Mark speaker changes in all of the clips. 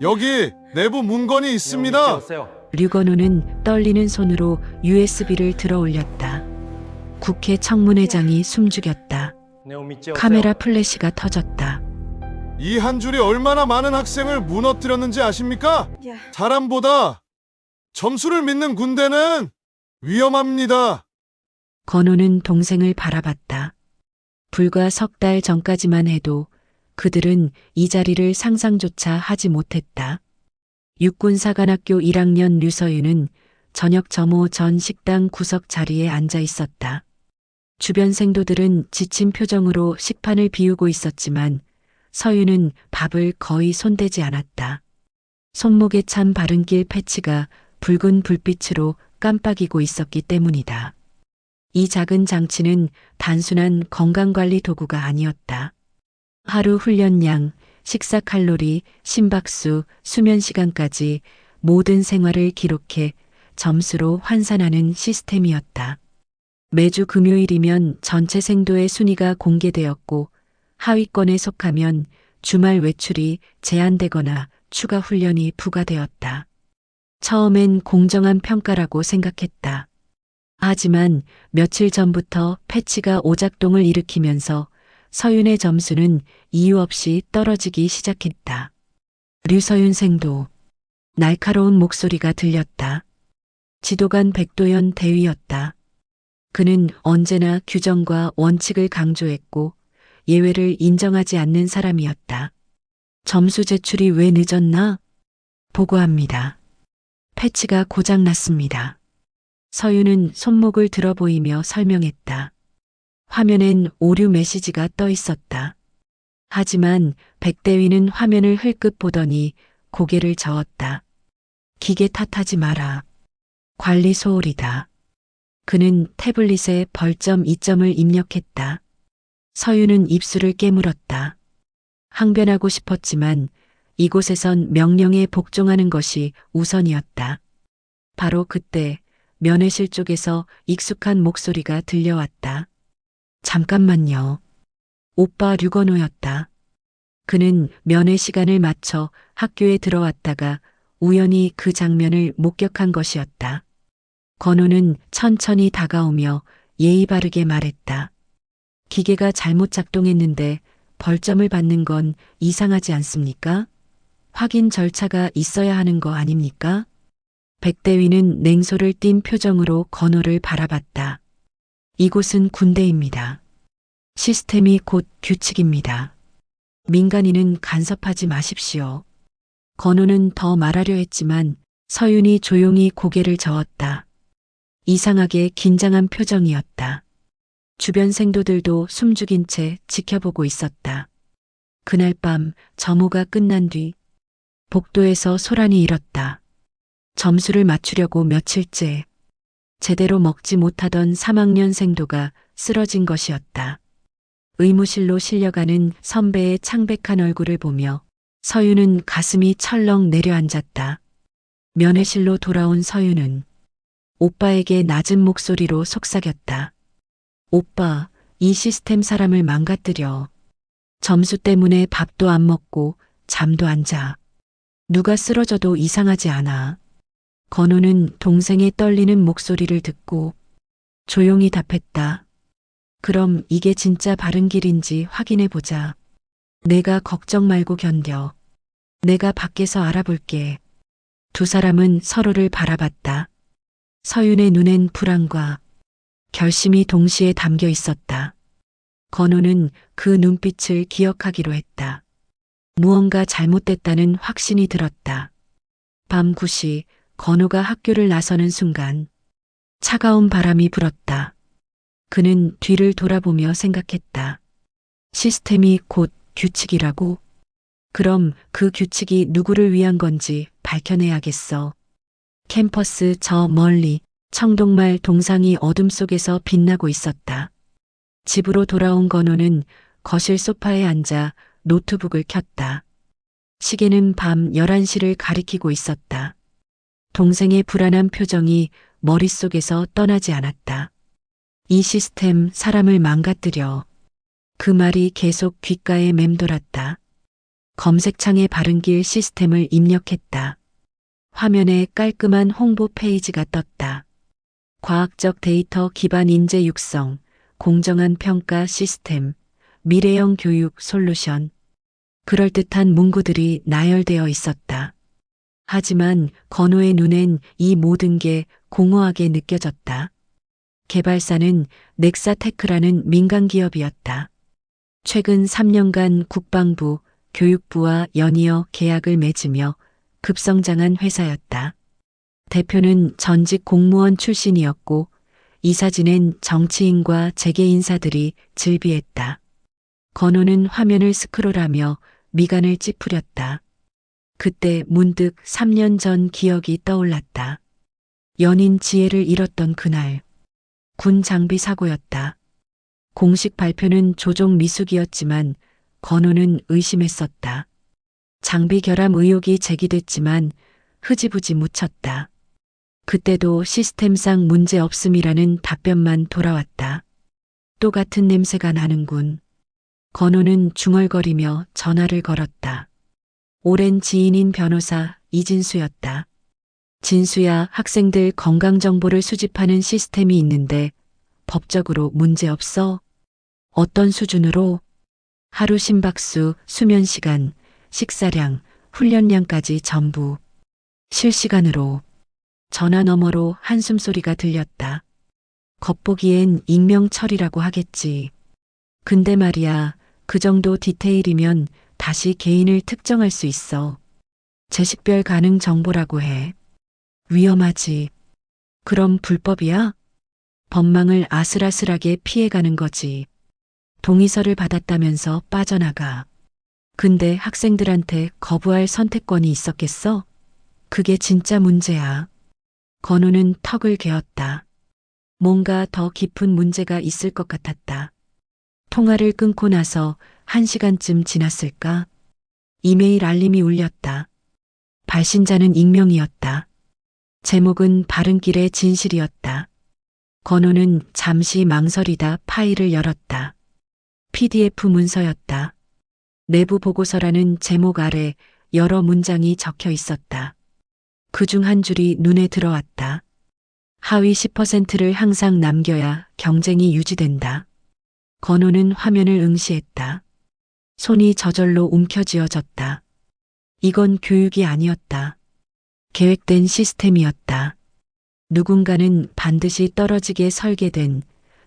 Speaker 1: 여기 내부 문건이 있습니다.
Speaker 2: 류건호는 떨리는 손으로 USB를 들어 올렸다. 국회 청문회장이 숨죽였다. 카메라 플래시가 터졌다.
Speaker 1: 이 한 줄이 얼마나 많은 학생을 무너뜨렸는지 아십니까? 사람보다 점수를 믿는 군대는 위험합니다.
Speaker 2: 건호는 동생을 바라봤다. 불과 석 달 전까지만 해도 그들은 이 자리를 상상조차 하지 못했다. 육군사관학교 1학년 류서윤은 저녁 점호 전 식당 구석 자리에 앉아 있었다. 주변 생도들은 지친 표정으로 식판을 비우고 있었지만 서윤은 밥을 거의 손대지 않았다. 손목에 찬 바른길 패치가 붉은 불빛으로 깜빡이고 있었기 때문이다. 이 작은 장치는 단순한 건강관리 도구가 아니었다. 하루 훈련량, 식사 칼로리, 심박수, 수면 시간까지 모든 생활을 기록해 점수로 환산하는 시스템이었다. 매주 금요일이면 전체 생도의 순위가 공개되었고 하위권에 속하면 주말 외출이 제한되거나 추가 훈련이 부과되었다. 처음엔 공정한 평가라고 생각했다. 하지만 며칠 전부터 패치가 오작동을 일으키면서 서윤의 점수는 이유 없이 떨어지기 시작했다. 류서윤 생도. 날카로운 목소리가 들렸다. 지도관 백도연 대위였다. 그는 언제나 규정과 원칙을 강조했고 예외를 인정하지 않는 사람이었다. 점수 제출이 왜 늦었나? 보고합니다. 패치가 고장났습니다. 서윤은 손목을 들어 보이며 설명했다. 화면엔 오류 메시지가 떠 있었다. 하지만 백대위는 화면을 흘끗 보더니 고개를 저었다. 기계 탓하지 마라. 관리 소홀이다. 그는 태블릿에 벌점 2점을 입력했다. 서윤은 입술을 깨물었다. 항변하고 싶었지만 이곳에선 명령에 복종하는 것이 우선이었다. 바로 그때 면회실 쪽에서 익숙한 목소리가 들려왔다. 잠깐만요. 오빠 류건호였다. 그는 면회 시간을 맞춰 학교에 들어왔다가 우연히 그 장면을 목격한 것이었다. 건호는 천천히 다가오며 예의 바르게 말했다. 기계가 잘못 작동했는데 벌점을 받는 건 이상하지 않습니까? 확인 절차가 있어야 하는 거 아닙니까? 백대위는 냉소를 띤 표정으로 건호를 바라봤다. 이곳은 군대입니다. 시스템이 곧 규칙입니다. 민간인은 간섭하지 마십시오. 건호는 더 말하려 했지만 서윤이 조용히 고개를 저었다. 이상하게 긴장한 표정이었다. 주변 생도들도 숨죽인 채 지켜보고 있었다. 그날 밤 점호가 끝난 뒤 복도에서 소란이 일었다. 점수를 맞추려고 며칠째 제대로 먹지 못하던 3학년 생도가 쓰러진 것이었다. 의무실로 실려가는 선배의 창백한 얼굴을 보며 서윤은 가슴이 철렁 내려앉았다. 면회실로 돌아온 서윤은 오빠에게 낮은 목소리로 속삭였다. 오빠, 이 시스템 사람을 망가뜨려. 점수 때문에 밥도 안 먹고 잠도 안 자. 누가 쓰러져도 이상하지 않아. 건호는 동생의 떨리는 목소리를 듣고 조용히 답했다. 그럼 이게 진짜 바른 길인지 확인해 보자. 내가 걱정 말고 견뎌. 내가 밖에서 알아볼게. 두 사람은 서로를 바라봤다. 서윤의 눈엔 불안과 결심이 동시에 담겨 있었다. 건호는 그 눈빛을 기억하기로 했다. 무언가 잘못됐다는 확신이 들었다. 밤 9시 건호가 학교를 나서는 순간 차가운 바람이 불었다. 그는 뒤를 돌아보며 생각했다. 시스템이 곧 규칙이라고? 그럼 그 규칙이 누구를 위한 건지 밝혀내야겠어. 캠퍼스 저 멀리 청동말 동상이 어둠 속에서 빛나고 있었다. 집으로 돌아온 건호는 거실 소파에 앉아 노트북을 켰다. 시계는 밤 11시를 가리키고 있었다. 동생의 불안한 표정이 머릿속에서 떠나지 않았다. 이 시스템 사람을 망가뜨려. 그 말이 계속 귓가에 맴돌았다. 검색창에 바른길 시스템을 입력했다. 화면에 깔끔한 홍보 페이지가 떴다. 과학적 데이터 기반 인재 육성, 공정한 평가 시스템, 미래형 교육 솔루션. 그럴듯한 문구들이 나열되어 있었다. 하지만 건호의 눈엔 이 모든 게 공허하게 느껴졌다. 개발사는 넥사테크라는 민간 기업이었다. 최근 3년간 국방부, 교육부와 연이어 계약을 맺으며 급성장한 회사였다. 대표는 전직 공무원 출신이었고 이사진엔 정치인과 재계 인사들이 즐비했다. 건호는 화면을 스크롤하며 미간을 찌푸렸다. 그때 문득 3년 전 기억이 떠올랐다. 연인 지혜를 잃었던 그날. 군 장비 사고였다. 공식 발표는 조종 미숙이었지만 건호는 의심했었다. 장비 결함 의혹이 제기됐지만 흐지부지 묻혔다. 그때도 시스템상 문제 없음이라는 답변만 돌아왔다. 또 같은 냄새가 나는군. 건호는 중얼거리며 전화를 걸었다. 오랜 지인인 변호사 이진수였다. 진수야, 학생들 건강정보를 수집하는 시스템이 있는데 법적으로 문제 없어? 어떤 수준으로? 하루 심박수, 수면시간, 식사량, 훈련량까지 전부 실시간으로. 전화 너머로 한숨소리가 들렸다. 겉보기엔 익명 처리라고 하겠지. 근데 말이야, 그 정도 디테일이면 다시 개인을 특정할 수 있어. 제식별 가능 정보라고 해. 위험하지. 그럼 불법이야? 법망을 아슬아슬하게 피해가는 거지. 동의서를 받았다면서 빠져나가. 근데 학생들한테 거부할 선택권이 있었겠어? 그게 진짜 문제야. 건우는 턱을 개었다. 뭔가 더 깊은 문제가 있을 것 같았다. 통화를 끊고 나서 1시간쯤 지났을까? 이메일 알림이 울렸다. 발신자는 익명이었다. 제목은 바른길의 진실이었다. 건우는 잠시 망설이다 파일을 열었다. PDF 문서였다. 내부 보고서라는 제목 아래 여러 문장이 적혀 있었다. 그중 한 줄이 눈에 들어왔다. 하위 10%를 항상 남겨야 경쟁이 유지된다. 건우는 화면을 응시했다. 손이 저절로 움켜쥐어졌다. 이건 교육이 아니었다. 계획된 시스템이었다. 누군가는 반드시 떨어지게 설계된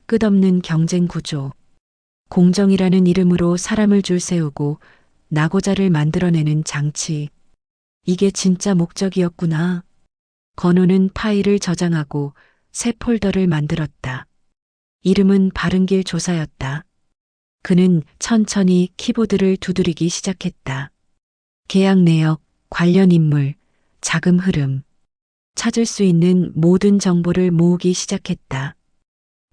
Speaker 2: 끝없는 경쟁 구조. 공정이라는 이름으로 사람을 줄 세우고 낙오자를 만들어내는 장치. 이게 진짜 목적이었구나. 건우는 파일을 저장하고 새 폴더를 만들었다. 이름은 바른길 조사였다. 그는 천천히 키보드를 두드리기 시작했다. 계약 내역, 관련 인물, 자금 흐름. 찾을 수 있는 모든 정보를 모으기 시작했다.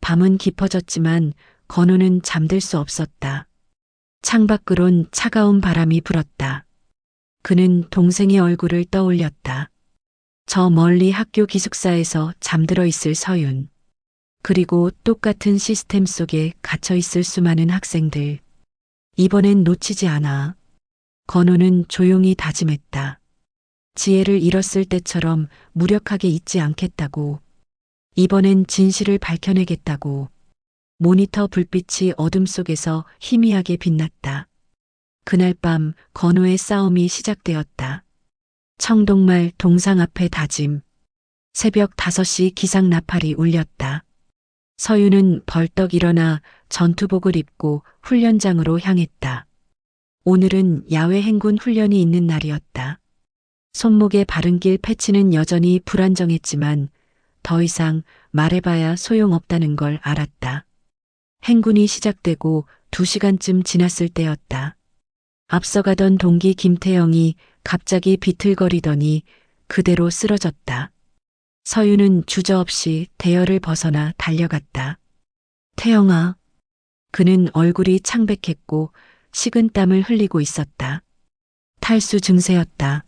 Speaker 2: 밤은 깊어졌지만 건우는 잠들 수 없었다. 창밖으론 차가운 바람이 불었다. 그는 동생의 얼굴을 떠올렸다. 저 멀리 학교 기숙사에서 잠들어 있을 서윤. 그리고 똑같은 시스템 속에 갇혀 있을 수많은 학생들. 이번엔 놓치지 않아. 건우는 조용히 다짐했다. 지혜를 잃었을 때처럼 무력하게 잊지 않겠다고. 이번엔 진실을 밝혀내겠다고. 모니터 불빛이 어둠 속에서 희미하게 빛났다. 그날 밤 건우의 싸움이 시작되었다. 청동말 동상 앞에 다짐. 새벽 5시 기상 나팔이 울렸다. 서윤은 벌떡 일어나 전투복을 입고 훈련장으로 향했다. 오늘은 야외 행군 훈련이 있는 날이었다. 손목에 바른길 패치는 여전히 불안정했지만 더 이상 말해봐야 소용없다는 걸 알았다. 행군이 시작되고 2시간쯤 지났을 때였다. 앞서가던 동기 김태영이 갑자기 비틀거리더니 그대로 쓰러졌다. 서윤은 주저없이 대열을 벗어나 달려갔다. 태영아. 그는 얼굴이 창백했고 식은땀을 흘리고 있었다. 탈수 증세였다.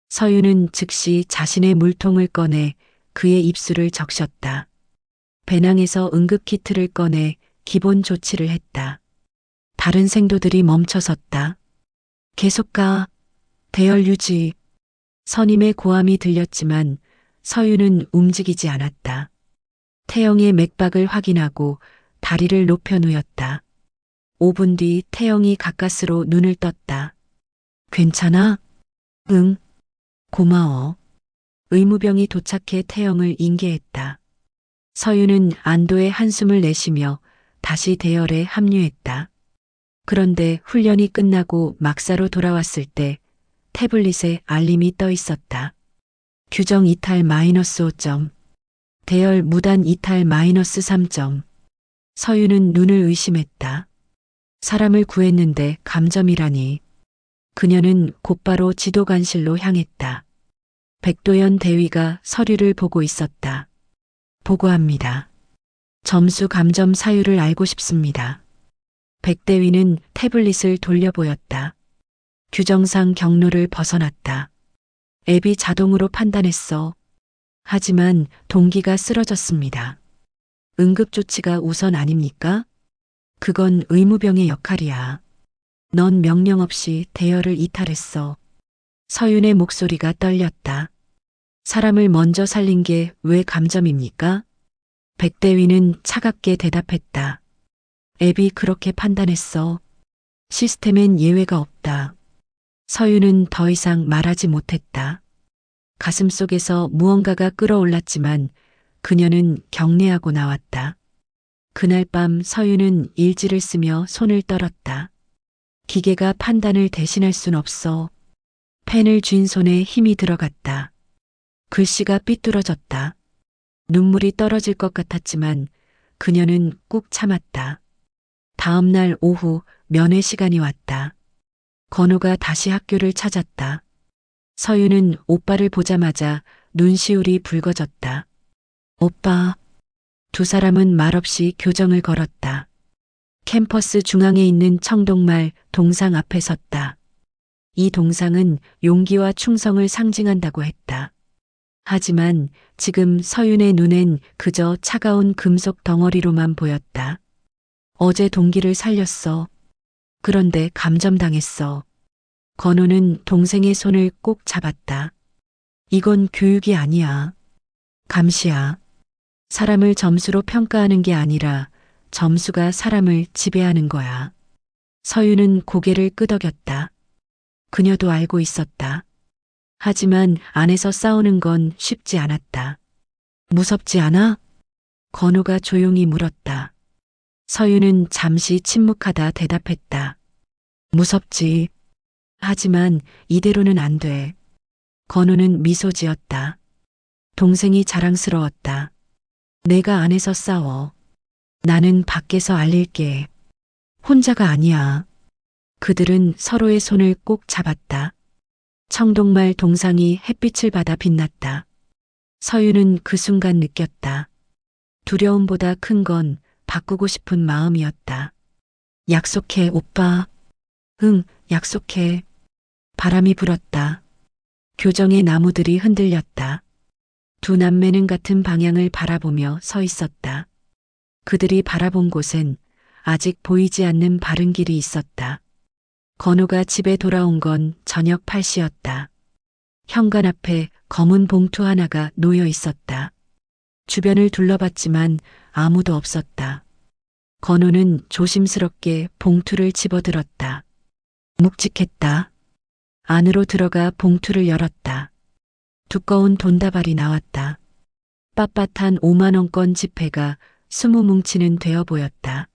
Speaker 2: 서윤은 즉시 자신의 물통을 꺼내 그의 입술을 적셨다. 배낭에서 응급키트를 꺼내 기본 조치를 했다. 다른 생도들이 멈춰섰다. 계속 가. 대열 유지. 선임의 고함이 들렸지만 서윤은 움직이지 않았다. 태영의 맥박을 확인하고 다리를 높여 누였다. 5분 뒤 태영이 가까스로 눈을 떴다. 괜찮아? 응. 고마워. 의무병이 도착해 태영을 인계했다. 서윤은 안도의 한숨을 내쉬며 다시 대열에 합류했다. 그런데 훈련이 끝나고 막사로 돌아왔을 때 태블릿에 알림이 떠 있었다. 규정 이탈 -5점. 대열 무단 이탈 -3점. 서윤은 눈을 의심했다. 사람을 구했는데 감점이라니. 그녀는 곧바로 지도관실로 향했다. 백도연 대위가 서류를 보고 있었다. 보고합니다. 점수 감점 사유를 알고 싶습니다. 백 대위는 태블릿을 돌려보였다. 규정상 경로를 벗어났다. 앱이 자동으로 판단했어. 하지만 동기가 쓰러졌습니다. 응급조치가 우선 아닙니까? 그건 의무병의 역할이야. 넌 명령 없이 대열을 이탈했어. 서윤의 목소리가 떨렸다. 사람을 먼저 살린 게 왜 감점입니까? 백대위는 차갑게 대답했다. 앱이 그렇게 판단했어. 시스템엔 예외가 없다. 서윤은 더 이상 말하지 못했다. 가슴속에서 무언가가 끓어올랐지만 그녀는 경례하고 나왔다. 그날 밤 서윤은 일지를 쓰며 손을 떨었다. 기계가 판단을 대신할 순 없어. 펜을 쥔 손에 힘이 들어갔다. 글씨가 삐뚤어졌다. 눈물이 떨어질 것 같았지만 그녀는 꾹 참았다. 다음 날 오후 면회 시간이 왔다. 건우가 다시 학교를 찾았다. 서윤은 오빠를 보자마자 눈시울이 붉어졌다. 오빠. 두 사람은 말없이 교정을 걸었다. 캠퍼스 중앙에 있는 청동말 동상 앞에 섰다. 이 동상은 용기와 충성을 상징한다고 했다. 하지만 지금 서윤의 눈엔 그저 차가운 금속 덩어리로만 보였다. 어제 동기를 살렸어. 그런데 감점당했어. 건우는 동생의 손을 꼭 잡았다. 이건 교육이 아니야. 감시야. 사람을 점수로 평가하는 게 아니라 점수가 사람을 지배하는 거야. 서윤은 고개를 끄덕였다. 그녀도 알고 있었다. 하지만 안에서 싸우는 건 쉽지 않았다. 무섭지 않아? 건우가 조용히 물었다. 서윤은 잠시 침묵하다 대답했다. 무섭지. 하지만 이대로는 안 돼. 건우는 미소 지었다. 동생이 자랑스러웠다. 내가 안에서 싸워. 나는 밖에서 알릴게. 혼자가 아니야. 그들은 서로의 손을 꼭 잡았다. 청동말 동상이 햇빛을 받아 빛났다. 서윤은 그 순간 느꼈다. 두려움보다 큰 건 바꾸고 싶은 마음이었다. 약속해, 오빠. 응, 약속해. 바람이 불었다. 교정의 나무들이 흔들렸다. 두 남매는 같은 방향을 바라보며 서 있었다. 그들이 바라본 곳엔 아직 보이지 않는 바른 길이 있었다. 건우가 집에 돌아온 건 저녁 8시였다. 현관 앞에 검은 봉투 하나가 놓여 있었다. 주변을 둘러봤지만 아무도 없었다. 건우는 조심스럽게 봉투를 집어들었다. 묵직했다. 안으로 들어가 봉투를 열었다. 두꺼운 돈다발이 나왔다. 빳빳한 5만원권 지폐가 20뭉치는 되어 보였다.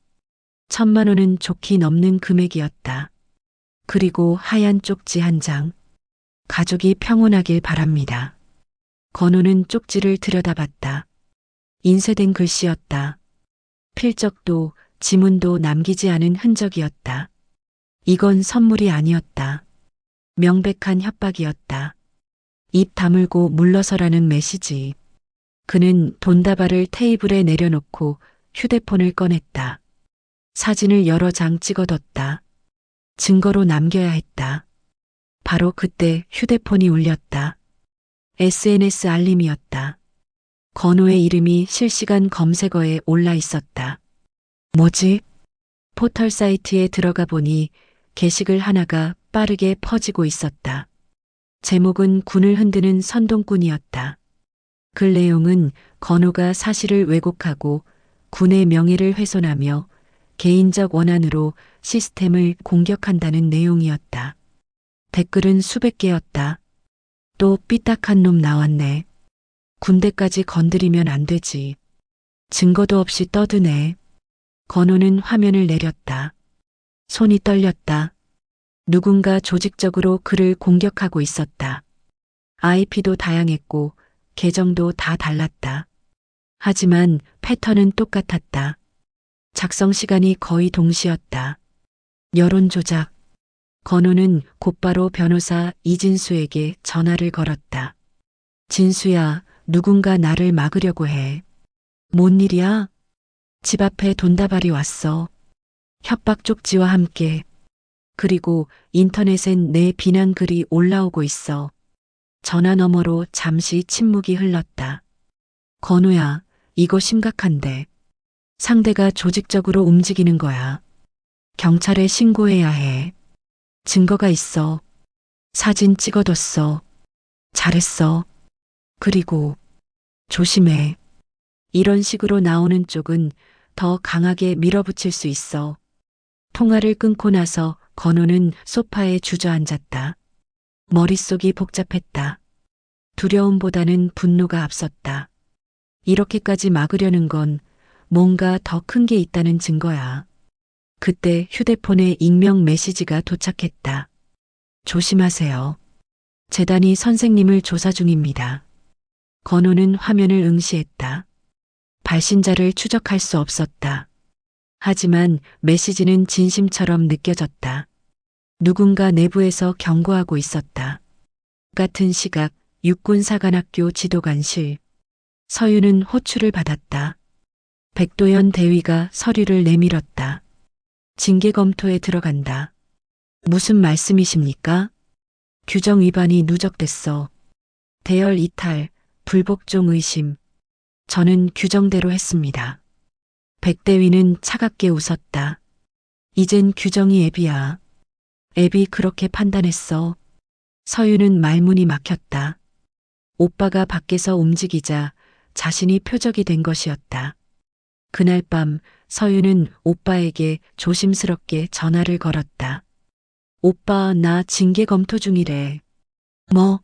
Speaker 2: 1000만원은 좋게 넘는 금액이었다. 그리고 하얀 쪽지 한 장. 가족이 평온하길 바랍니다. 건우는 쪽지를 들여다봤다. 인쇄된 글씨였다. 필적도 지문도 남기지 않은 흔적이었다. 이건 선물이 아니었다. 명백한 협박이었다. 입 다물고 물러서라는 메시지. 그는 돈다발을 테이블에 내려놓고 휴대폰을 꺼냈다. 사진을 여러 장 찍어뒀다. 증거로 남겨야 했다. 바로 그때 휴대폰이 울렸다. SNS 알림이었다. 건우의 이름이 실시간 검색어에 올라 있었다. 뭐지? 포털 사이트에 들어가 보니 게시글 하나가 빠르게 퍼지고 있었다. 제목은 군을 흔드는 선동꾼이었다. 글 내용은 건호가 사실을 왜곡하고 군의 명예를 훼손하며 개인적 원한으로 시스템을 공격한다는 내용이었다. 댓글은 수백 개였다. 또 삐딱한 놈 나왔네. 군대까지 건드리면 안 되지. 증거도 없이 떠드네. 건호는 화면을 내렸다. 손이 떨렸다. 누군가 조직적으로 그를 공격하고 있었다. IP도 다양했고 계정도 다 달랐다. 하지만 패턴은 똑같았다. 작성 시간이 거의 동시였다. 여론 조작. 건호는 곧바로 변호사 이진수에게 전화를 걸었다. 진수야, 누군가 나를 막으려고 해. 뭔 일이야? 집 앞에 돈다발이 왔어. 협박 쪽지와 함께. 그리고 인터넷엔 내 비난 글이 올라오고 있어. 전화 너머로 잠시 침묵이 흘렀다. 건호야, 이거 심각한데. 상대가 조직적으로 움직이는 거야. 경찰에 신고해야 해. 증거가 있어. 사진 찍어뒀어. 잘했어. 그리고 조심해. 이런 식으로 나오는 쪽은 더 강하게 밀어붙일 수 있어. 통화를 끊고 나서 건호는 소파에 주저앉았다. 머릿속이 복잡했다. 두려움보다는 분노가 앞섰다. 이렇게까지 막으려는 건 뭔가 더 큰 게 있다는 증거야. 그때 휴대폰에 익명 메시지가 도착했다. 조심하세요. 재단이 선생님을 조사 중입니다. 건호는 화면을 응시했다. 발신자를 추적할 수 없었다. 하지만 메시지는 진심처럼 느껴졌다. 누군가 내부에서 경고하고 있었다. 같은 시각 육군사관학교 지도관실. 서윤은 호출을 받았다. 백도연 대위가 서류를 내밀었다. 징계 검토에 들어간다. 무슨 말씀이십니까? 규정 위반이 누적됐어. 대열 이탈, 불복종 의심. 저는 규정대로 했습니다. 백대위는 차갑게 웃었다. 이젠 규정이 앱이야. 앱이 그렇게 판단했어. 서윤은 말문이 막혔다. 오빠가 밖에서 움직이자 자신이 표적이 된 것이었다. 그날 밤 서윤은 오빠에게 조심스럽게 전화를 걸었다. 오빠, 나 징계 검토 중이래. 뭐?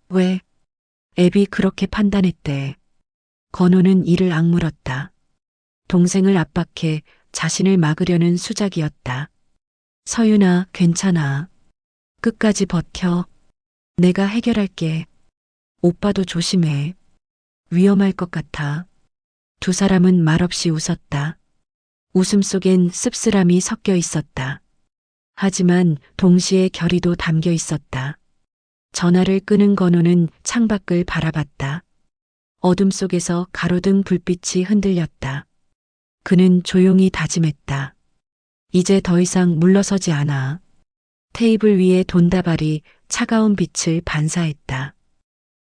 Speaker 2: 왜? 앱이 그렇게 판단했대. 건호는 이를 악물었다. 동생을 압박해 자신을 막으려는 수작이었다. 서윤아, 괜찮아. 끝까지 버텨. 내가 해결할게. 오빠도 조심해. 위험할 것 같아. 두 사람은 말없이 웃었다. 웃음 속엔 씁쓸함이 섞여 있었다. 하지만 동시에 결의도 담겨 있었다. 전화를 끄는 건호는 창밖을 바라봤다. 어둠 속에서 가로등 불빛이 흔들렸다. 그는 조용히 다짐했다. 이제 더 이상 물러서지 않아. 테이블 위에 돈다발이 차가운 빛을 반사했다.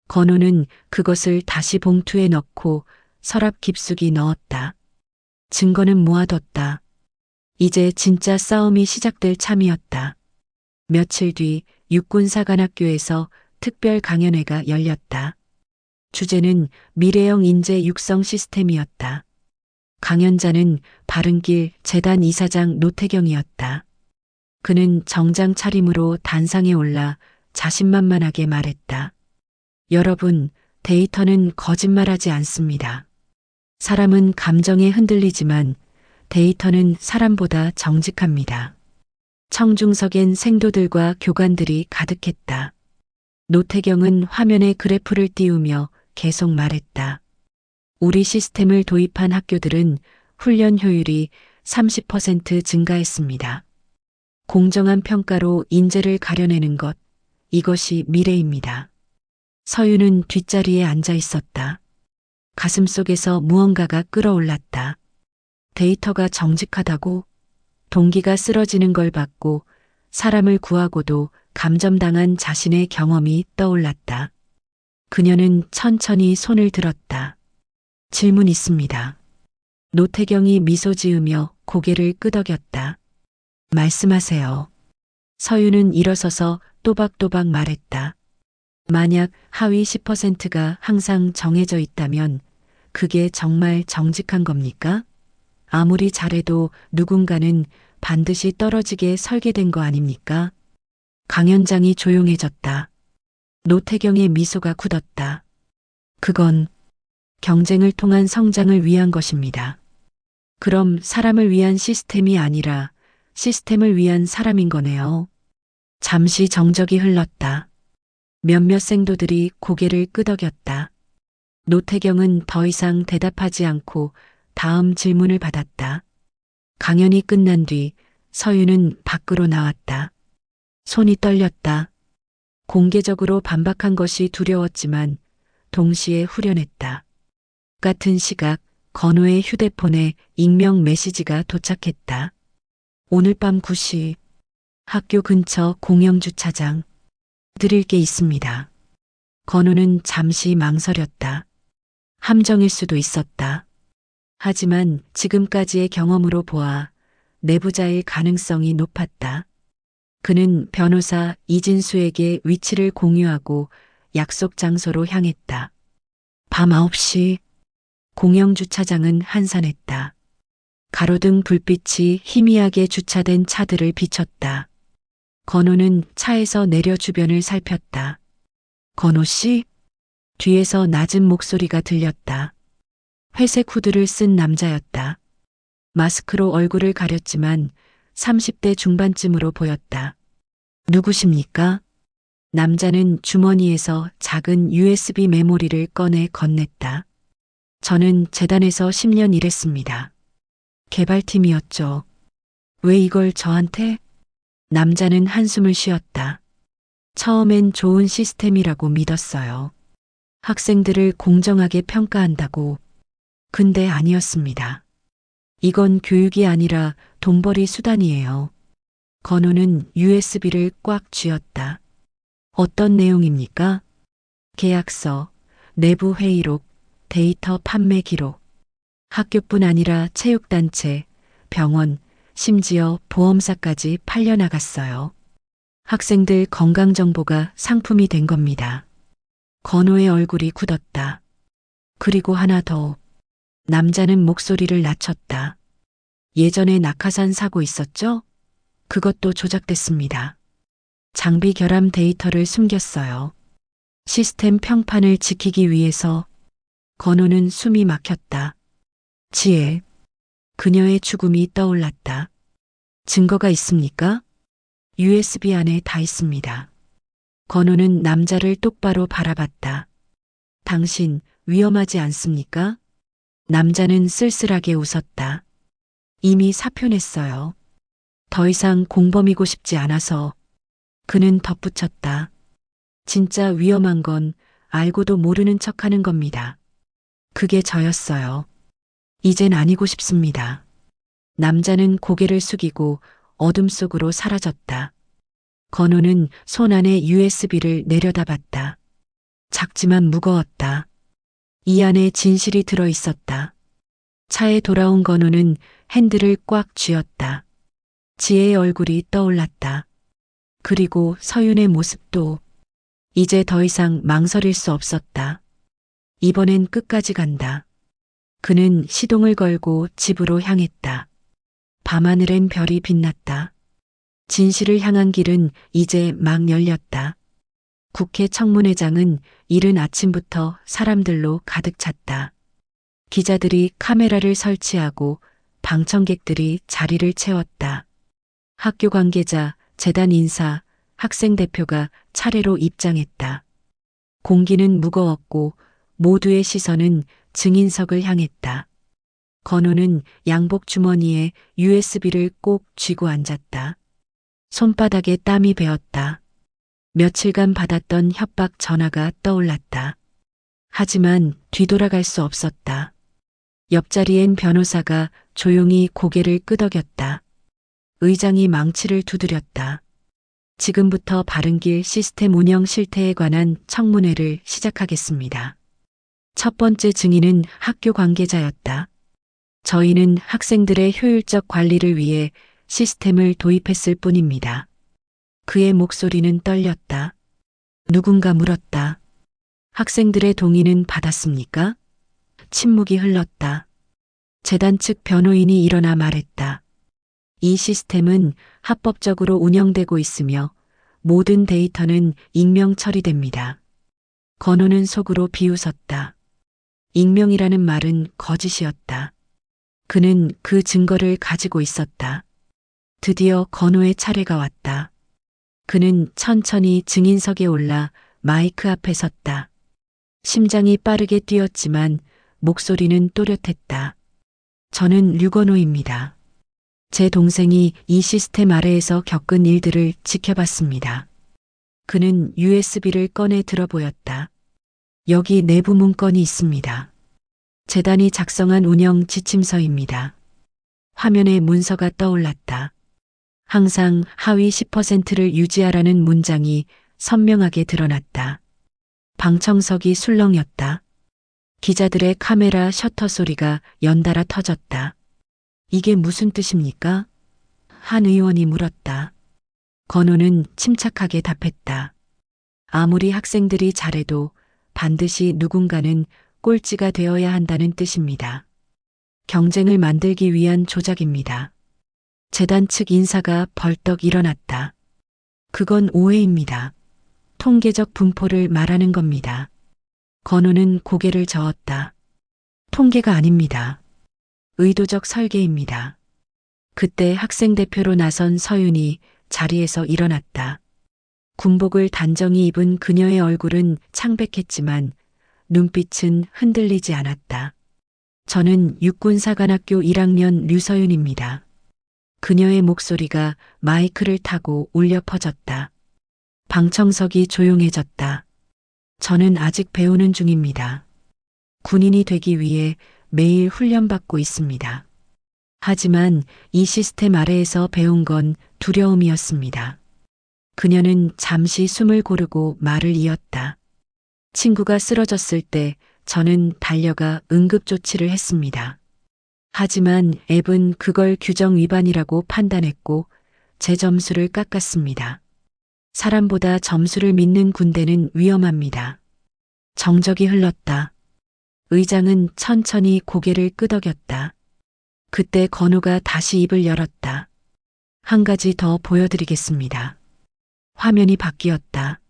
Speaker 2: 건호는 그것을 다시 봉투에 넣고 서랍 깊숙이 넣었다. 증거는 모아뒀다. 이제 진짜 싸움이 시작될 참이었다. 며칠 뒤 육군사관학교에서 특별 강연회가 열렸다. 주제는 미래형 인재 육성 시스템이었다. 강연자는 바른길 재단 이사장 노태경이었다. 그는 정장 차림으로 단상에 올라 자신만만하게 말했다. 여러분, 데이터는 거짓말하지 않습니다. 사람은 감정에 흔들리지만 데이터는 사람보다 정직합니다. 청중석엔 생도들과 교관들이 가득했다. 노태경은 화면에 그래프를 띄우며 계속 말했다. 우리 시스템을 도입한 학교들은 훈련 효율이 30% 증가했습니다. 공정한 평가로 인재를 가려내는 것, 이것이 미래입니다. 서윤은 뒷자리에 앉아 있었다. 가슴속에서 무언가가 끓어올랐다. 데이터가 정직하다고? 동기가 쓰러지는 걸 봤고 사람을 구하고도 감점당한 자신의 경험이 떠올랐다. 그녀는 천천히 손을 들었다. 질문 있습니다. 노태경이 미소 지으며 고개를 끄덕였다. 말씀하세요. 서윤은 일어서서 또박또박 말했다. 만약 하위 10%가 항상 정해져 있다면 그게 정말 정직한 겁니까? 아무리 잘해도 누군가는 반드시 떨어지게 설계된 거 아닙니까? 강연장이 조용해졌다. 노태경의 미소가 굳었다. 그건 경쟁을 통한 성장을 위한 것입니다. 그럼 사람을 위한 시스템이 아니라 시스템을 위한 사람인 거네요. 잠시 정적이 흘렀다. 몇몇 생도들이 고개를 끄덕였다. 노태경은 더 이상 대답하지 않고 다음 질문을 받았다. 강연이 끝난 뒤 서윤은 밖으로 나왔다. 손이 떨렸다. 공개적으로 반박한 것이 두려웠지만 동시에 후련했다. 같은 시각 건호의 휴대폰에 익명 메시지가 도착했다. 오늘 밤 9시 학교 근처 공영주차장 드릴 게 있습니다. 건호는 잠시 망설였다. 함정일 수도 있었다. 하지만 지금까지의 경험으로 보아 내부자일 가능성이 높았다. 그는 변호사 이진수에게 위치를 공유하고 약속 장소로 향했다. 밤 9시 공영주차장은 한산했다. 가로등 불빛이 희미하게 주차된 차들을 비췄다. 건호는 차에서 내려 주변을 살폈다. 건호 씨? 뒤에서 낮은 목소리가 들렸다. 회색 후드를 쓴 남자였다. 마스크로 얼굴을 가렸지만 30대 중반쯤으로 보였다. 누구십니까? 남자는 주머니에서 작은 USB 메모리를 꺼내 건넸다. 저는 재단에서 10년 일했습니다. 개발팀이었죠. 왜 이걸 저한테? 남자는 한숨을 쉬었다. 처음엔 좋은 시스템이라고 믿었어요. 학생들을 공정하게 평가한다고. 근데 아니었습니다. 이건 교육이 아니라 돈벌이 수단이에요. 건호는 USB를 꽉 쥐었다. 어떤 내용입니까? 계약서, 내부 회의록, 데이터 판매 기록. 학교뿐 아니라 체육단체, 병원, 심지어 보험사까지 팔려나갔어요. 학생들 건강정보가 상품이 된 겁니다. 건호의 얼굴이 굳었다. 그리고 하나 더. 남자는 목소리를 낮췄다. 예전에 낙하산 사고 있었죠? 그것도 조작됐습니다. 장비 결함 데이터를 숨겼어요. 시스템 평판을 지키기 위해서. 건호는 숨이 막혔다. 지혜. 그녀의 죽음이 떠올랐다. 증거가 있습니까? USB 안에 다 있습니다. 건호는 남자를 똑바로 바라봤다. 당신 위험하지 않습니까? 남자는 쓸쓸하게 웃었다. 이미 사표냈어요. 더 이상 공범이고 싶지 않아서. 그는 덧붙였다. 진짜 위험한 건 알고도 모르는 척하는 겁니다. 그게 저였어요. 이젠 아니고 싶습니다. 남자는 고개를 숙이고 어둠 속으로 사라졌다. 건호는 손 안에 USB를 내려다봤다. 작지만 무거웠다. 이 안에 진실이 들어 있었다. 차에 돌아온 건호는 핸들을 꽉 쥐었다. 지혜의 얼굴이 떠올랐다. 그리고 서윤의 모습도. 이제 더 이상 망설일 수 없었다. 이번엔 끝까지 간다. 그는 시동을 걸고 집으로 향했다. 밤하늘엔 별이 빛났다. 진실을 향한 길은 이제 막 열렸다. 국회 청문회장은 이른 아침부터 사람들로 가득 찼다. 기자들이 카메라를 설치하고 방청객들이 자리를 채웠다. 학교 관계자, 재단 인사, 학생 대표가 차례로 입장했다. 공기는 무거웠고 모두의 시선은 증인석을 향했다. 건호는 양복 주머니에 USB를 꼭 쥐고 앉았다. 손바닥에 땀이 배었다. 며칠간 받았던 협박 전화가 떠올랐다. 하지만 뒤돌아갈 수 없었다. 옆자리엔 변호사가 조용히 고개를 끄덕였다. 의장이 망치를 두드렸다. 지금부터 바른길 시스템 운영 실태에 관한 청문회를 시작하겠습니다. 첫 번째 증인은 학교 관계자였다. 저희는 학생들의 효율적 관리를 위해 시스템을 도입했을 뿐입니다. 그의 목소리는 떨렸다. 누군가 물었다. 학생들의 동의는 받았습니까? 침묵이 흘렀다. 재단 측 변호인이 일어나 말했다. 이 시스템은 합법적으로 운영되고 있으며 모든 데이터는 익명 처리됩니다. 건호는 속으로 비웃었다. 익명이라는 말은 거짓이었다. 그는 그 증거를 가지고 있었다. 드디어 건호의 차례가 왔다. 그는 천천히 증인석에 올라 마이크 앞에 섰다. 심장이 빠르게 뛰었지만 목소리는 또렷했다. 저는 류건호입니다. 제 동생이 이 시스템 아래에서 겪은 일들을 지켜봤습니다. 그는 USB를 꺼내 들어 보였다. 여기 내부 문건이 있습니다. 재단이 작성한 운영 지침서입니다. 화면에 문서가 떠올랐다. 항상 하위 10%를 유지하라는 문장이 선명하게 드러났다. 방청석이 술렁였다. 기자들의 카메라 셔터 소리가 연달아 터졌다. 이게 무슨 뜻입니까? 한 의원이 물었다. 건호는 침착하게 답했다. 아무리 학생들이 잘해도 반드시 누군가는 꼴찌가 되어야 한다는 뜻입니다. 경쟁을 만들기 위한 조작입니다. 재단 측 인사가 벌떡 일어났다. 그건 오해입니다. 통계적 분포를 말하는 겁니다. 건호는 고개를 저었다. 통계가 아닙니다. 의도적 설계입니다. 그때 학생 대표로 나선 서윤이 자리에서 일어났다. 군복을 단정히 입은 그녀의 얼굴은 창백했지만 눈빛은 흔들리지 않았다. 저는 육군사관학교 1학년 류서윤입니다. 그녀의 목소리가 마이크를 타고 울려 퍼졌다. 방청석이 조용해졌다. 저는 아직 배우는 중입니다. 군인이 되기 위해 매일 훈련받고 있습니다. 하지만 이 시스템 아래에서 배운 건 두려움이었습니다. 그녀는 잠시 숨을 고르고 말을 이었다. 친구가 쓰러졌을 때 저는 달려가 응급조치를 했습니다. 하지만 앱은 그걸 규정 위반이라고 판단했고 제 점수를 깎았습니다. 사람보다 점수를 믿는 군대는 위험합니다. 정적이 흘렀다. 의장은 천천히 고개를 끄덕였다. 그때 건우가 다시 입을 열었다. 한 가지 더 보여드리겠습니다. 화면이 바뀌었다.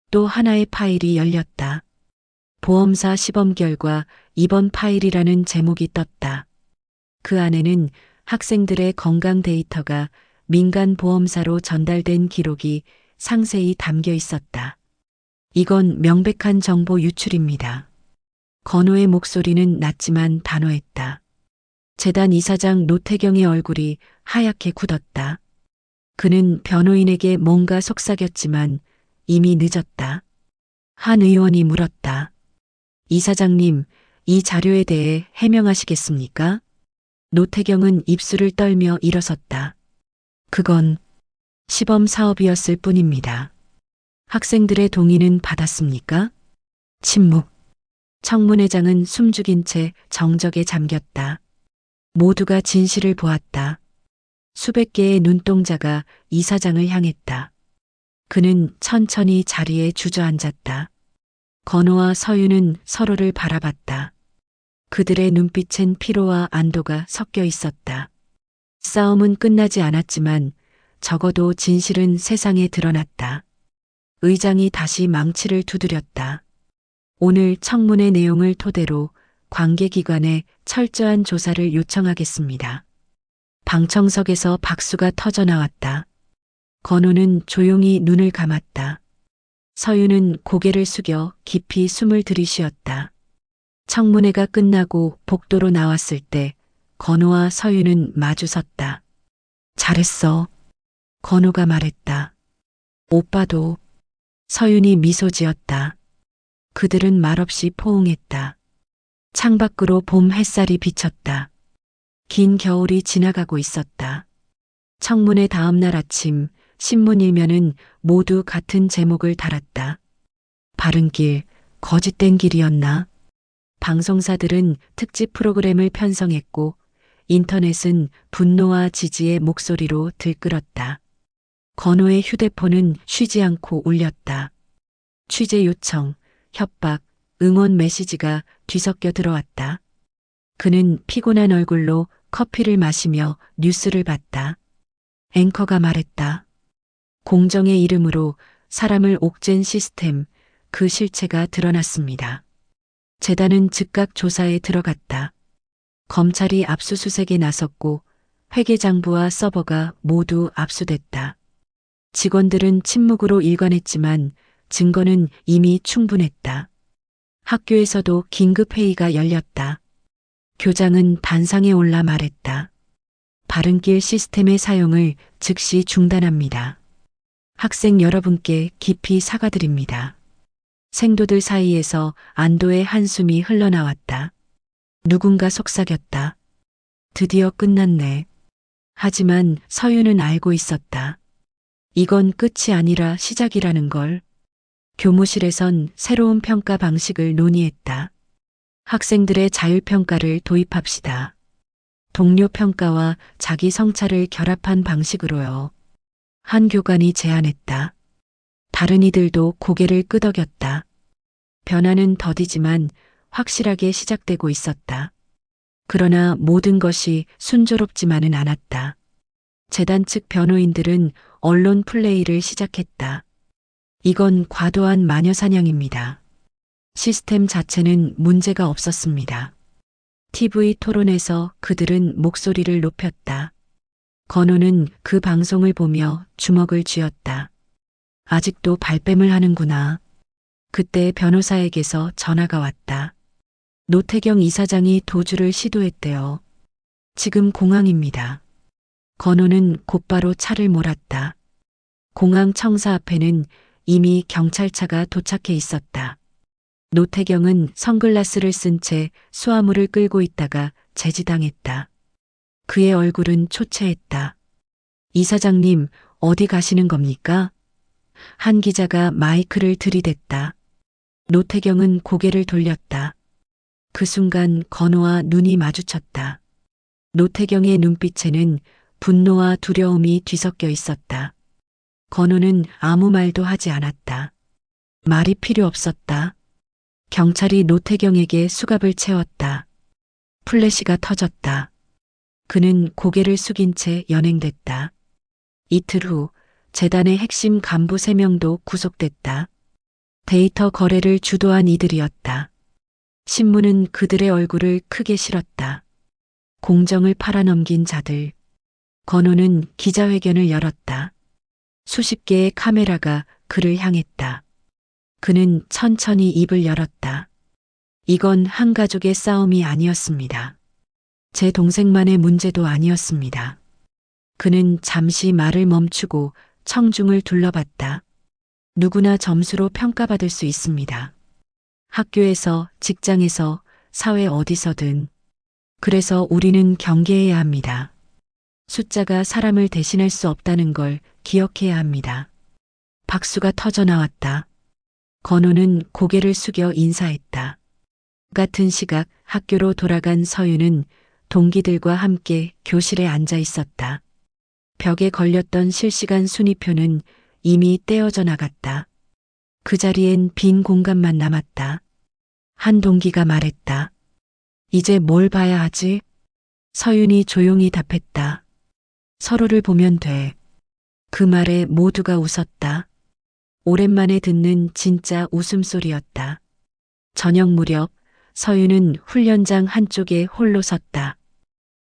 Speaker 2: 또 하나의 파일이 열렸다. 보험사 시범 결과 입원 파일이라는 제목이 떴다. 그 안에는 학생들의 건강 데이터가 민간 보험사로 전달된 기록이 상세히 담겨 있었다. 이건 명백한 정보 유출입니다. 건호의 목소리는 낮지만 단호했다. 재단 이사장 노태경의 얼굴이 하얗게 굳었다. 그는 변호인에게 뭔가 속삭였지만 이미 늦었다. 한 의원이 물었다. 이사장님, 이 자료에 대해 해명하시겠습니까? 노태경은 입술을 떨며 일어섰다. 그건 시범 사업이었을 뿐입니다. 학생들의 동의는 받았습니까? 침묵. 청문회장은 숨죽인 채 정적에 잠겼다. 모두가 진실을 보았다. 수백 개의 눈동자가 이사장을 향했다. 그는 천천히 자리에 주저앉았다. 건호와 서윤은 서로를 바라봤다. 그들의 눈빛엔 피로와 안도가 섞여 있었다. 싸움은 끝나지 않았지만 적어도 진실은 세상에 드러났다. 의장이 다시 망치를 두드렸다. 오늘 청문회 내용을 토대로 관계기관에 철저한 조사를 요청하겠습니다. 방청석에서 박수가 터져나왔다. 건우는 조용히 눈을 감았다. 서윤은 고개를 숙여 깊이 숨을 들이쉬었다. 청문회가 끝나고 복도로 나왔을 때 건우와 서윤은 마주섰다. 잘했어. 건우가 말했다. 오빠도. 서윤이 미소 지었다. 그들은 말없이 포옹했다. 창밖으로 봄 햇살이 비쳤다. 긴 겨울이 지나가고 있었다. 청문회 다음 날 아침 신문 일면은 모두 같은 제목을 달았다. 바른 길, 거짓된 길이었나? 방송사들은 특집 프로그램을 편성했고 인터넷은 분노와 지지의 목소리로 들끓었다. 건호의 휴대폰은 쉬지 않고 울렸다. 취재 요청, 협박, 응원 메시지가 뒤섞여 들어왔다. 그는 피곤한 얼굴로 커피를 마시며 뉴스를 봤다. 앵커가 말했다. 공정의 이름으로 사람을 옥죄는 시스템, 그 실체가 드러났습니다. 재단은 즉각 조사에 들어갔다. 검찰이 압수수색에 나섰고 회계장부와 서버가 모두 압수됐다. 직원들은 침묵으로 일관했지만 증거는 이미 충분했다. 학교에서도 긴급회의가 열렸다. 교장은 단상에 올라 말했다. 바른길 시스템의 사용을 즉시 중단합니다. 학생 여러분께 깊이 사과드립니다. 생도들 사이에서 안도의 한숨이 흘러나왔다. 누군가 속삭였다. 드디어 끝났네. 하지만 서윤은 알고 있었다. 이건 끝이 아니라 시작이라는 걸. 교무실에선 새로운 평가 방식을 논의했다. 학생들의 자율평가를 도입합시다. 동료 평가와 자기 성찰을 결합한 방식으로요. 한 교관이 제안했다. 다른 이들도 고개를 끄덕였다. 변화는 더디지만 확실하게 시작되고 있었다. 그러나 모든 것이 순조롭지만은 않았다. 재단 측 변호인들은 언론 플레이를 시작했다. 이건 과도한 마녀사냥입니다. 시스템 자체는 문제가 없었습니다. TV 토론에서 그들은 목소리를 높였다. 건호는 그 방송을 보며 주먹을 쥐었다. 아직도 발뺌을 하는구나. 그때 변호사에게서 전화가 왔다. 노태경 이사장이 도주를 시도했대요. 지금 공항입니다. 건호는 곧바로 차를 몰았다. 공항 청사 앞에는 이미 경찰차가 도착해 있었다. 노태경은 선글라스를 쓴 채 수화물을 끌고 있다가 제지당했다. 그의 얼굴은 초췌했다. 이사장님, 어디 가시는 겁니까? 한 기자가 마이크를 들이댔다. 노태경은 고개를 돌렸다. 그 순간 건호와 눈이 마주쳤다. 노태경의 눈빛에는 분노와 두려움이 뒤섞여 있었다. 건호는 아무 말도 하지 않았다. 말이 필요 없었다. 경찰이 노태경에게 수갑을 채웠다. 플래시가 터졌다. 그는 고개를 숙인 채 연행됐다. 이틀 후 재단의 핵심 간부 3명도 구속됐다. 데이터 거래를 주도한 이들이었다. 신문은 그들의 얼굴을 크게 실었다. 공정을 팔아넘긴 자들. 건호는 기자회견을 열었다. 수십 개의 카메라가 그를 향했다. 그는 천천히 입을 열었다. 이건 한 가족의 싸움이 아니었습니다. 제 동생만의 문제도 아니었습니다. 그는 잠시 말을 멈추고 청중을 둘러봤다. 누구나 점수로 평가받을 수 있습니다. 학교에서, 직장에서, 사회 어디서든. 그래서 우리는 경계해야 합니다. 숫자가 사람을 대신할 수 없다는 걸 기억해야 합니다. 박수가 터져 나왔다. 건호는 고개를 숙여 인사했다. 같은 시각 학교로 돌아간 서윤은 동기들과 함께 교실에 앉아 있었다. 벽에 걸렸던 실시간 순위표는 이미 떼어져 나갔다. 그 자리엔 빈 공간만 남았다. 한 동기가 말했다. 이제 뭘 봐야 하지? 서윤이 조용히 답했다. 서로를 보면 돼. 그 말에 모두가 웃었다. 오랜만에 듣는 진짜 웃음소리였다. 저녁 무렵 서윤은 훈련장 한쪽에 홀로 섰다.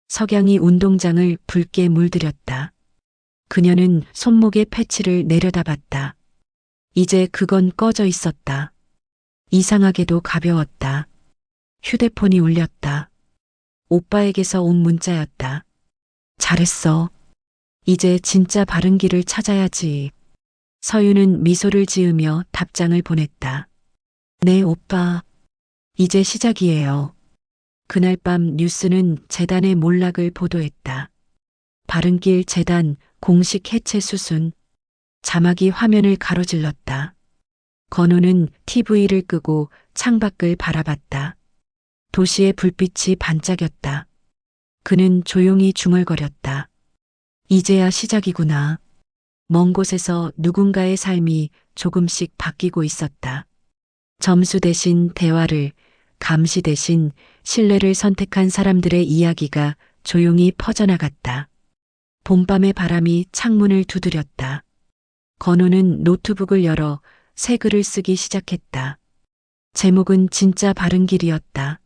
Speaker 2: 석양이 운동장을 붉게 물들였다. 그녀는 손목의 패치를 내려다봤다. 이제 그건 꺼져 있었다. 이상하게도 가벼웠다. 휴대폰이 울렸다. 오빠에게서 온 문자였다. 잘했어. 이제 진짜 바른 길을 찾아야지. 서윤은 미소를 지으며 답장을 보냈다. 네, 오빠. 이제 시작이에요. 그날 밤 뉴스는 재단의 몰락을 보도했다. 바른길 재단 공식 해체 수순. 자막이 화면을 가로질렀다. 건호는 TV를 끄고 창밖을 바라봤다. 도시의 불빛이 반짝였다. 그는 조용히 중얼거렸다. 이제야 시작이구나. 먼 곳에서 누군가의 삶이 조금씩 바뀌고 있었다. 점수 대신 대화를, 감시 대신 신뢰를 선택한 사람들의 이야기가 조용히 퍼져나갔다. 봄밤의 바람이 창문을 두드렸다. 건우는 노트북을 열어 새 글을 쓰기 시작했다. 제목은 진짜 바른 길이었다.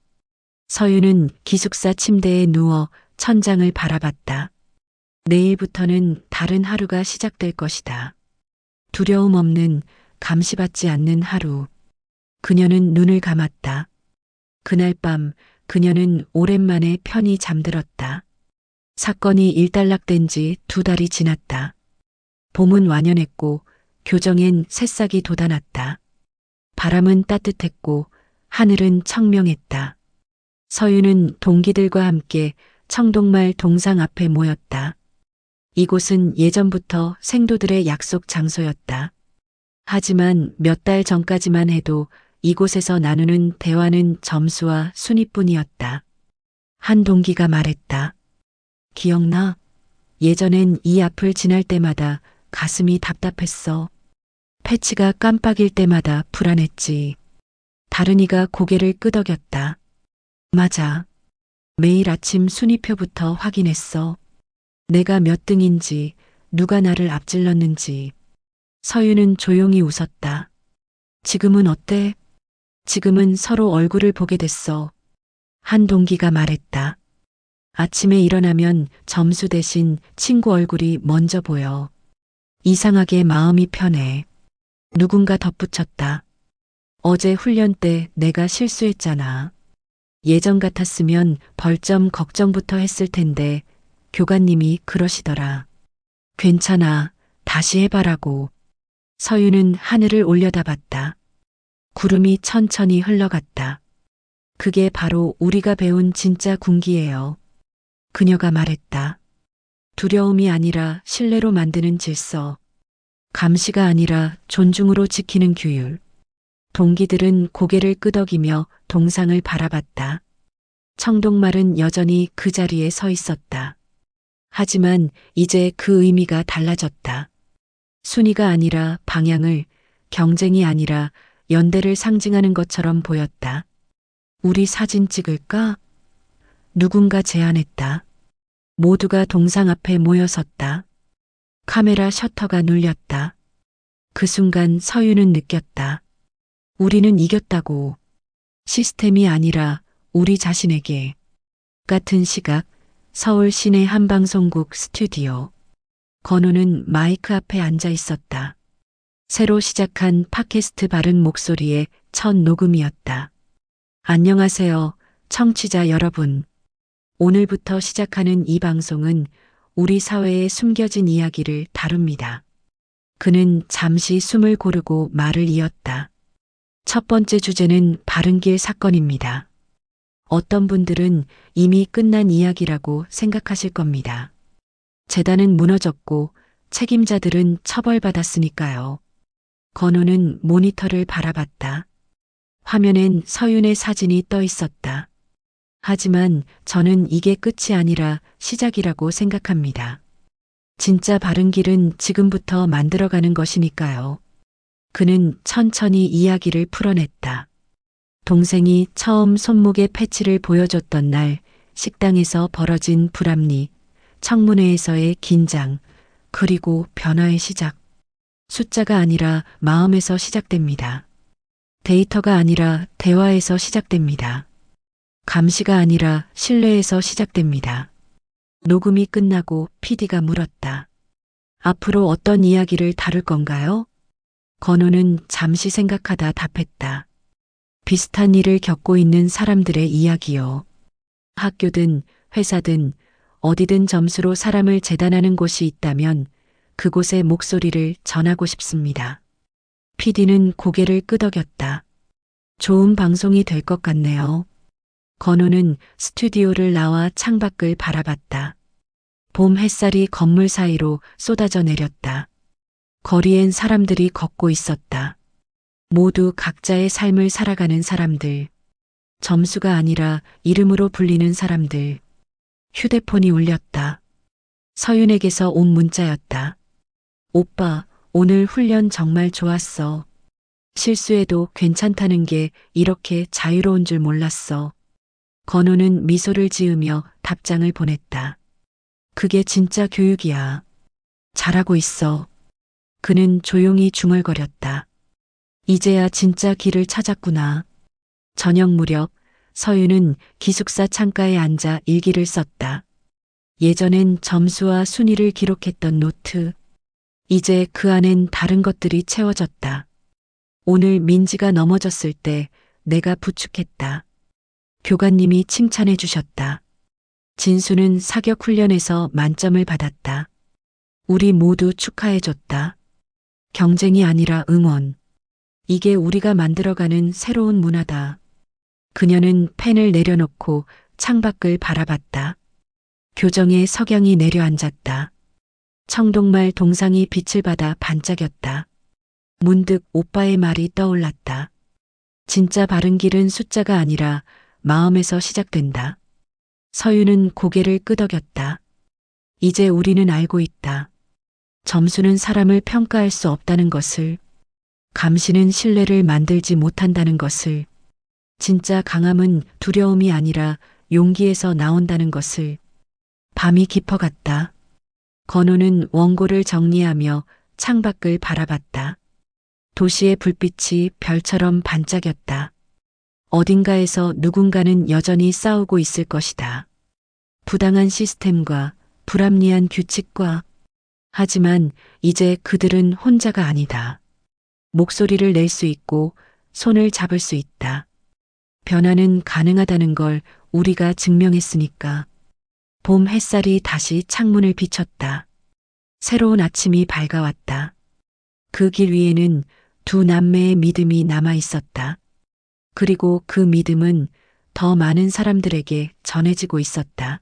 Speaker 2: 서유는 기숙사 침대에 누워 천장을 바라봤다. 내일부터는 다른 하루가 시작될 것이다. 두려움 없는, 감시받지 않는 하루. 그녀는 눈을 감았다. 그날 밤 그녀는 오랜만에 편히 잠들었다. 사건이 일단락된 지 2달이 지났다. 봄은 완연했고 교정엔 새싹이 돋아났다. 바람은 따뜻했고 하늘은 청명했다. 서유는 동기들과 함께 청동마을 동상 앞에 모였다. 이곳은 예전부터 생도들의 약속 장소였다. 하지만 몇 달 전까지만 해도 이곳에서 나누는 대화는 점수와 순위뿐이었다. 한 동기가 말했다. 기억나? 예전엔 이 앞을 지날 때마다 가슴이 답답했어. 패치가 깜빡일 때마다 불안했지. 다른이가 고개를 끄덕였다. 맞아. 매일 아침 순위표부터 확인했어. 내가 몇 등인지, 누가 나를 앞질렀는지. 서유는 조용히 웃었다. 지금은 어때? 지금은 서로 얼굴을 보게 됐어. 한 동기가 말했다. 아침에 일어나면 점수 대신 친구 얼굴이 먼저 보여. 이상하게 마음이 편해. 누군가 덧붙였다. 어제 훈련 때 내가 실수했잖아. 예전 같았으면 벌점 걱정부터 했을 텐데 교관님이 그러시더라. 괜찮아. 다시 해봐라고. 서유는 하늘을 올려다봤다. 구름이 천천히 흘러갔다. 그게 바로 우리가 배운 진짜 군기예요. 그녀가 말했다. 두려움이 아니라 신뢰로 만드는 질서. 감시가 아니라 존중으로 지키는 규율. 동기들은 고개를 끄덕이며 동상을 바라봤다. 청동말은 여전히 그 자리에 서 있었다. 하지만 이제 그 의미가 달라졌다. 순위가 아니라 방향을, 경쟁이 아니라 연대를 상징하는 것처럼 보였다. 우리 사진 찍을까? 누군가 제안했다. 모두가 동상 앞에 모여섰다. 카메라 셔터가 눌렸다. 그 순간 서유는 느꼈다. 우리는 이겼다고. 시스템이 아니라 우리 자신에게. 같은 시각, 서울 시내 한방송국 스튜디오. 건우는 마이크 앞에 앉아 있었다. 새로 시작한 팟캐스트 바른 목소리의 첫 녹음이었다. 안녕하세요, 청취자 여러분. 오늘부터 시작하는 이 방송은 우리 사회의 숨겨진 이야기를 다룹니다. 그는 잠시 숨을 고르고 말을 이었다. 첫 번째 주제는 바른길 사건입니다. 어떤 분들은 이미 끝난 이야기라고 생각하실 겁니다. 재단은 무너졌고 책임자들은 처벌받았으니까요. 건우는 모니터를 바라봤다. 화면엔 서윤의 사진이 떠 있었다. 하지만 저는 이게 끝이 아니라 시작이라고 생각합니다. 진짜 바른 길은 지금부터 만들어가는 것이니까요. 그는 천천히 이야기를 풀어냈다. 동생이 처음 손목에 패치를 보여줬던 날 식당에서 벌어진 불합리, 청문회에서의 긴장, 그리고 변화의 시작. 숫자가 아니라 마음에서 시작됩니다. 데이터가 아니라 대화에서 시작됩니다. 감시가 아니라 신뢰에서 시작됩니다. 녹음이 끝나고 PD가 물었다. 앞으로 어떤 이야기를 다룰 건가요? 건우는 잠시 생각하다 답했다. 비슷한 일을 겪고 있는 사람들의 이야기요. 학교든 회사든 어디든 점수로 사람을 재단하는 곳이 있다면 그곳의 목소리를 전하고 싶습니다. PD는 고개를 끄덕였다. 좋은 방송이 될 것 같네요. 건우는 스튜디오를 나와 창밖을 바라봤다. 봄 햇살이 건물 사이로 쏟아져 내렸다. 거리엔 사람들이 걷고 있었다. 모두 각자의 삶을 살아가는 사람들. 점수가 아니라 이름으로 불리는 사람들. 휴대폰이 울렸다. 서윤에게서 온 문자였다. 오빠, 오늘 훈련 정말 좋았어. 실수해도 괜찮다는 게 이렇게 자유로운 줄 몰랐어. 건우는 미소를 지으며 답장을 보냈다. 그게 진짜 교육이야. 잘하고 있어. 그는 조용히 중얼거렸다. 이제야 진짜 길을 찾았구나. 저녁 무렵 서유는 기숙사 창가에 앉아 일기를 썼다. 예전엔 점수와 순위를 기록했던 노트. 이제 그 안엔 다른 것들이 채워졌다. 오늘 민지가 넘어졌을 때 내가 부축했다. 교관님이 칭찬해 주셨다. 진수는 사격 훈련에서 만점을 받았다. 우리 모두 축하해 줬다. 경쟁이 아니라 응원. 이게 우리가 만들어가는 새로운 문화다. 그녀는 펜을 내려놓고 창밖을 바라봤다. 교정에 석양이 내려앉았다. 청동말 동상이 빛을 받아 반짝였다. 문득 오빠의 말이 떠올랐다. 진짜 바른 길은 숫자가 아니라 마음에서 시작된다. 서유는 고개를 끄덕였다. 이제 우리는 알고 있다. 점수는 사람을 평가할 수 없다는 것을, 감시는 신뢰를 만들지 못한다는 것을, 진짜 강함은 두려움이 아니라 용기에서 나온다는 것을. 밤이 깊어갔다. 건우는 원고를 정리하며 창밖을 바라봤다. 도시의 불빛이 별처럼 반짝였다. 어딘가에서 누군가는 여전히 싸우고 있을 것이다. 부당한 시스템과 불합리한 규칙과. 하지만 이제 그들은 혼자가 아니다. 목소리를 낼 수 있고 손을 잡을 수 있다. 변화는 가능하다는 걸 우리가 증명했으니까. 봄 햇살이 다시 창문을 비췄다. 새로운 아침이 밝아왔다. 그 길 위에는 두 남매의 믿음이 남아 있었다. 그리고 그 믿음은 더 많은 사람들에게 전해지고 있었다.